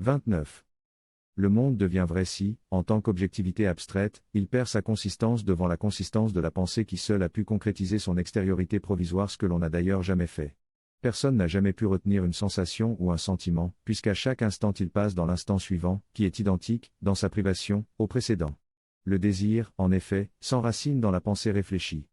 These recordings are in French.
29. Le monde devient vrai si, en tant qu'objectivité abstraite, il perd sa consistance devant la consistance de la pensée qui seule a pu concrétiser son extériorité provisoire, ce que l'on n'a d'ailleurs jamais fait. Personne n'a jamais pu retenir une sensation ou un sentiment, puisqu'à chaque instant il passe dans l'instant suivant, qui est identique, dans sa privation, au précédent. Le désir, en effet, s'enracine dans la pensée réfléchie.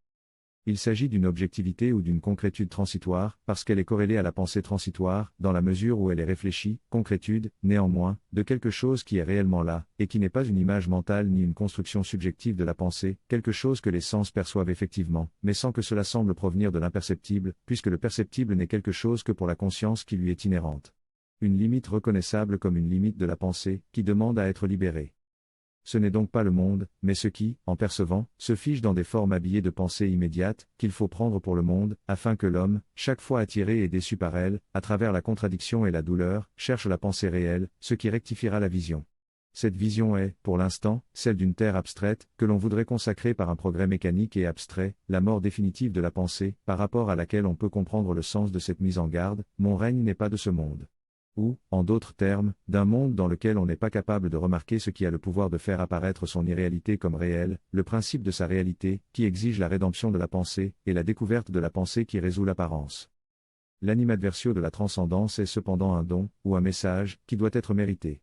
Il s'agit d'une objectivité ou d'une concrétude transitoire, parce qu'elle est corrélée à la pensée transitoire, dans la mesure où elle est réfléchie, concrétude, néanmoins, de quelque chose qui est réellement là, et qui n'est pas une image mentale ni une construction subjective de la pensée, quelque chose que les sens perçoivent effectivement, mais sans que cela semble provenir de l'imperceptible, puisque le perceptible n'est quelque chose que pour la conscience qui lui est inhérente. Une limite reconnaissable comme une limite de la pensée, qui demande à être libérée. Ce n'est donc pas le monde, mais ce qui, en percevant, se fige dans des formes habillées de pensée immédiate, qu'il faut prendre pour le monde, afin que l'homme, chaque fois attiré et déçu par elle, à travers la contradiction et la douleur, cherche la pensée réelle, ce qui rectifiera la vision. Cette vision est, pour l'instant, celle d'une terre abstraite, que l'on voudrait consacrer par un progrès mécanique et abstrait, la mort définitive de la pensée, par rapport à laquelle on peut comprendre le sens de cette mise en garde, mon règne n'est pas de ce monde. Ou, en d'autres termes, d'un monde dans lequel on n'est pas capable de remarquer ce qui a le pouvoir de faire apparaître son irréalité comme réelle, le principe de sa réalité, qui exige la rédemption de la pensée, et la découverte de la pensée qui résout l'apparence. L'animadversio de la transcendance est cependant un don, ou un message, qui doit être mérité.